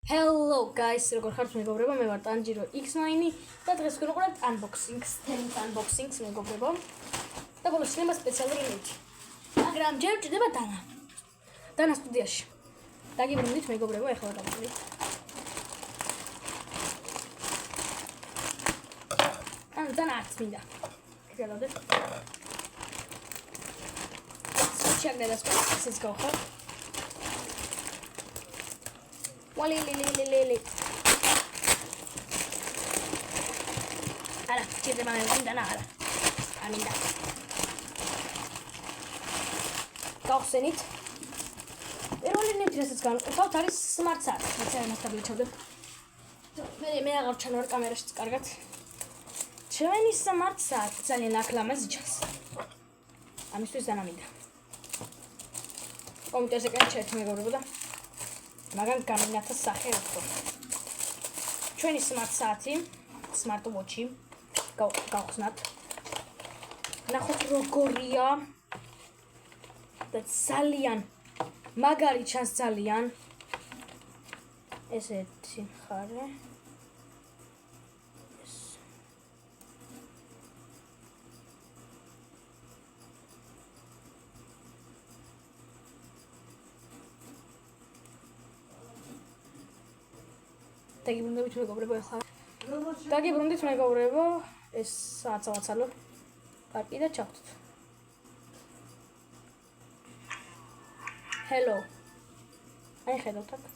Hello guys, როგორ ხართ მეგობრებო, მე ვარ ტანჯირო X9 და დღეს ვიყურებთ unboxing-ს, თემის unboxing-ს მეგობრებო. და ბოლოს იქნება სპეციალური ლინკი. მაგრამ ჯერ ჭირდება დანა სტუდიაში. დაგიბრუნდით მეგობრებო, ეხლა დავწერთ. დანა არც მინდა. გელოდეთ. შეაგდეთ სპეციალს გავხო. Wali. Ala, ჭირდება მე დანა არა. ამინდა. გავხსენით. პირველი ნივთი რასაც განვყავთ არის smart saat. მე ამას დავიჩავდებ. მე აღარ ჩანვარ კამერაშიც კარგად. ჩვენი smart saat ძალიან აკლამაზი ჩანს. ამისთვის დანამინდა. კომპიუტერზე კეთეთ მეგობრებო და მაგრამ გამინათა სახე უფრო. ჩვენი smart saat-ი, smart watch-ი გავხსნათ. ნახოთ როგორია. და ძალიან მაგარი ჩანს ძალიან. ესეთი მხარე. დაგიბრუნდით მეგობრებო ახლა. დაგიბრუნდით მეგობრებო, ეს საათსავაცალო. პარკი და ჩავხდით. Hello. აი ხედავთ აქ.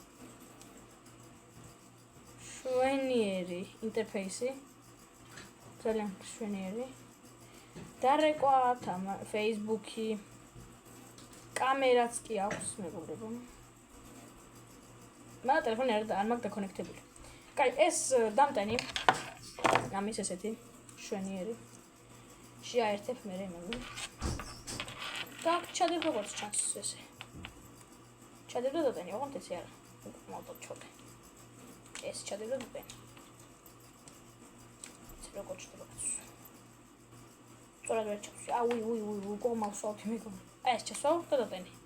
შვენიერი ინტერფეისი. ძალიან შვენიერი. დარეკვა Facebook-ი. კამერაც კი აქვს მეგობრებო. მაგრამ ტელეფონი არ მაქვს დაკონექტებული. კაი, ეს დამტენი. ამის ესეთი შვენიერი. შეაერთებ მე მე. და ჩადებ როგორც ჩანს ესე. ჩადებ და დატენი, ოღონდ ესე არა. მოვდო ჩოდე. ეს ჩადებ და დატენი. ეს როგორც ჩდება. სწორად ვერ ჩავს. უი, გომავსავთ მეგობრო. ეს ჩასვავ და დატენი.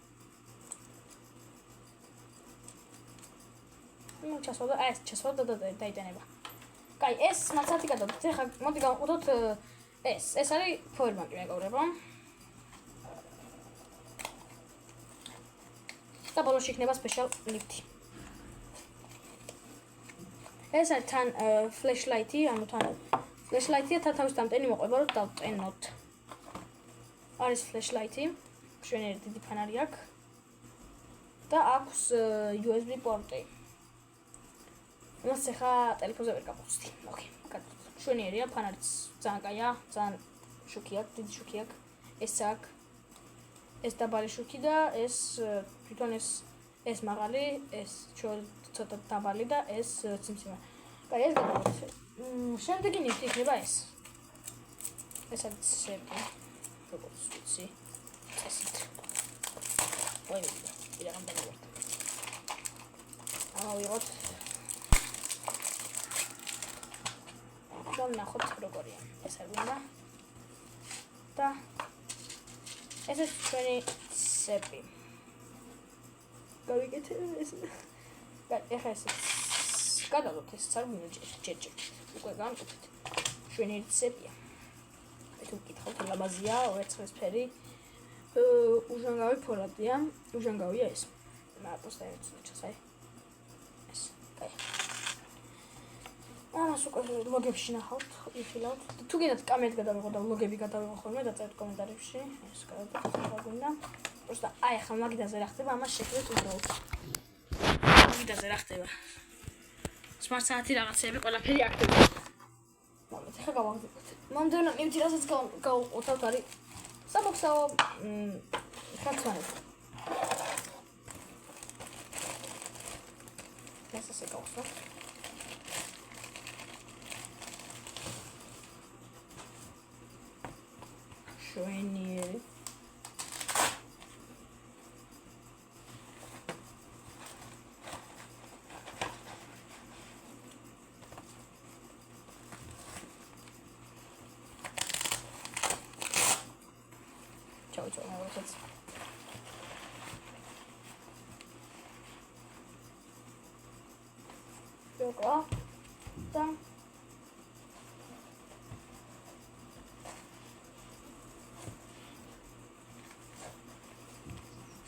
ჩასვავ და დაიტანება. კაი, ეს მაცათი გადავდით. ეხლა მოდი გავყოთ ეს. ეს არის powerbank-ი მეგობრებო. და ბოლოს იქნება special lift. ეს არის თან flashlight-ი, ანუ თან flashlight-ია და თავის დამტენი მოყვება რომ დავტენოთ. არის flashlight-ი, შვენიერი დიდი ფანარი აქვს. და აქვს USB პორტი. მას ახლა ტელეფონზე ვერ გავხსნი. ოკეი, გადავიდეთ. შვენიერია, ფანარიც ძალიან კაია, ძალიან შუქი აქვს, დიდი შუქი აქვს. ეს აქვს. ეს დაბალი შუქი და ეს თვითონ ეს მაღალი, ეს ცოტა დაბალი და ეს ციმციმა. კაი, ეს გადავიდეთ. შემდეგი ნივთი იქნება ეს. ეს არის სეპი. როგორც ვიცი. ესეთ. ვაი, ირაღამ დავიღოთ. ავიღოთ. ნახოთ როგორია ეს არგუნა და ეს ჩვენი სეპი გავიკეთე ეს ეხა ეს გადავდოთ ეს არგუნა ჯეჯე უკვე განკუთეთ ჩვენი სეპია ეს უკითხავთ ლამაზია ვერცხლისფერი უჟანგავი ფორადია უჟანგავია ეს просто ჩასაი ეს კაი ამას უკვე ლოგებში ნახავთ, იხილავთ. თუ გინდათ კამერით გადავიღო და ლოგები გადავიღო ხოლმე, დაწერთ კომენტარებში. ეს გადაგგვინდა. просто აი ახლა მაგიდაზე რა ხდება, ამას შექმნით უბრალოდ. მაგიდაზე რა ხდება. smart saat-ი რაღაცები ყველაფერი აქტივია. მომეთ ახლა გავაგზავნოთ. მომდევნო ნივთი რასაც გავყოთ არის საბოქსაო ხარცვანები. ეს ასე გავხსნათ. შვენიერი. Ciao, ragazzi. შევკლა და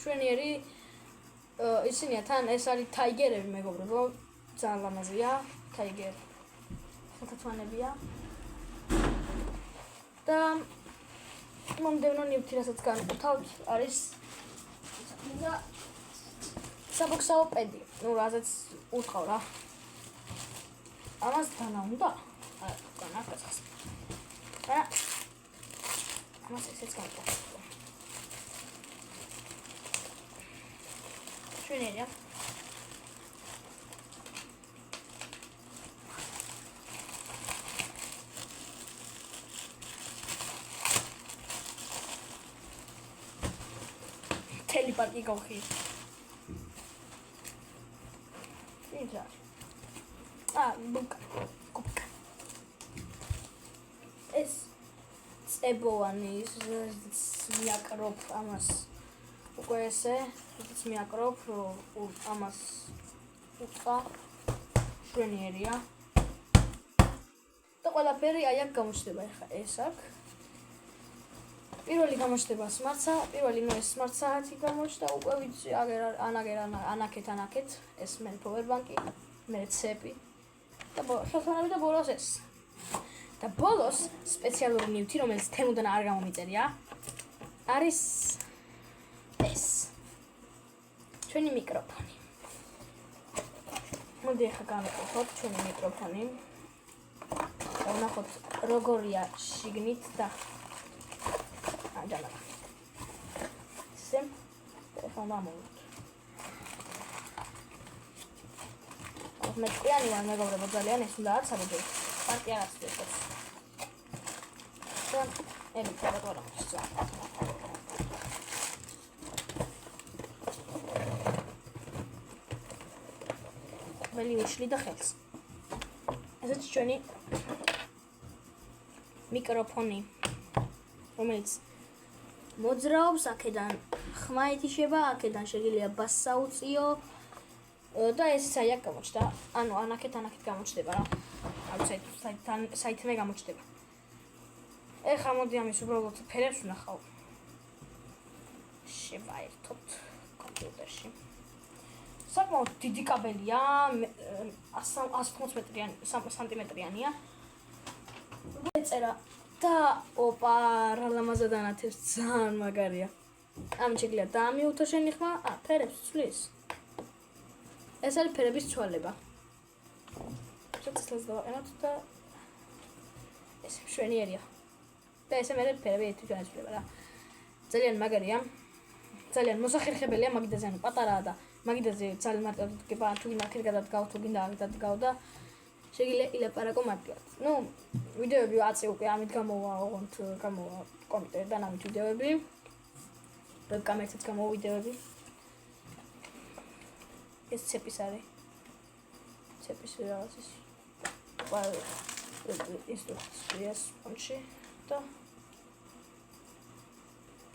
შვენიერი ისინია თან ეს არის ტაიგერები მეგობრებო ძალიან ლამაზია ტაიგერი ხეთათვანებია და მომდევნო ნივთი რასაც განვთავთ არის საბოქსაო პედი ну რაზეც უთხოვ რა ამას დანა უნდა განა კაცს და ამას ესეც გავყავ შვენერია ტელეპარკი გავხი ბუკა ეს წებოვანი მიაკროფ ამას უკვე ესე ის მიაკროფ ამას უწყა შვენიერია და ყველაფერი აი აქ გამოჩნდება ახლა ეს აქ პირველი გამოჩნდება სმარტსა პირველი ნუ ეს სმარტ საათი გამოჩნდა უკვე ვიცი ანაკეთ ეს მე პოვერბანკი მე ცეპი და ხელთანები და ბოლოს ეს და ბოლოს სპეციალური ნივთი რომელიც თემუდან არ გამომიწერია არის ეს ჩვენი მიკროფონი მოდი ახლა გავაკეთოთ ჩვენი მიკროფონი და ვნახოთ როგორია შიგნით და აჯალა სემ ტელეფონმა მოვიდეთ მე კვიანი ვარ მეგობრებო ძალიან ეს უნდა არ საბედო პარტია რაც ეს და ემი გადაგვარა მოსწა ველი უშლი და ხელს ესეც ჩვენი მიკროფონი რომელიც მოძრაობს აქედან ხმა ეთიშება აქედან შეიძლება ბასსა უწიო და ეს აი აქ გამოჩნდა ანუ ანაკეთ გამოჩნდება რა აი საითმე გამოჩნდება ეხლა მოდი ამის უბრალოდ ფერებს ვნახავ შევაერთოთ კომპიუტერში საკმაოდ დიდი კაბელია 115 სანტიმეტრიანია ეწერა და ოპა რა ლამაზად ანათებს ძალიან მაგარია ამ შეიძლება დაამიუთო შენი ხმა ფერებს ცვლის ეს არის ფერების ცვალება შეცდას დავაყენოთ და ეს შვენიერია და ესე მე ფერები თვითონ ეცვლება რა ძალიან მაგარია ძალიან მოსახერხებელია მაგიდაზე ანუ პატარაა და მაგიდაზე ძალიან მარტივად გება თუ გინდა აქეთ გადადგავ თუ გინდა აქეთ გადადგავ და შეიძლება ილაპარაკო მარტივად ну ვიდეოები აწე უკვე ამით გამოვა ოღონდ გამოვა კომპიუტერიდან ამით ვიდეოები ვებკამერაცაც გამოვა ვიდეოები ეს ცეპის არის ცეპის რაღაც ის ყველა ინსტრუქცია სპონჩი და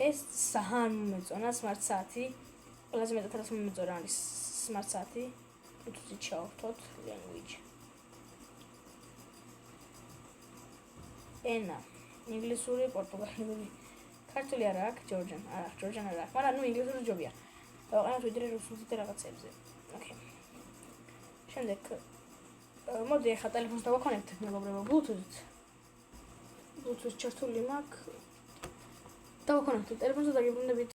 ეს ძალიან მომეწონა სმარტ საათი ყველაზე მეტად რაც მომეწონა არის სმარტ საათი თვითონ ჩავთოთ language ენა ინგლისური პორტუგალიური ქართული არა აქვს ჯორჯან არა ჯორჯან არა აქვს მაგრამ ნუ ინგლისური ჯობია დავაყენოთ ვიდრე რუსულზე და რაღაცებზე ოკეი შემდეგ მოდი ახლა ტელეფონს დავაკონექტებ მეგობრებო Bluetooth ჩართული მაქვს დავაკონექტებ ტელეფონს და დაგიბრუნდებით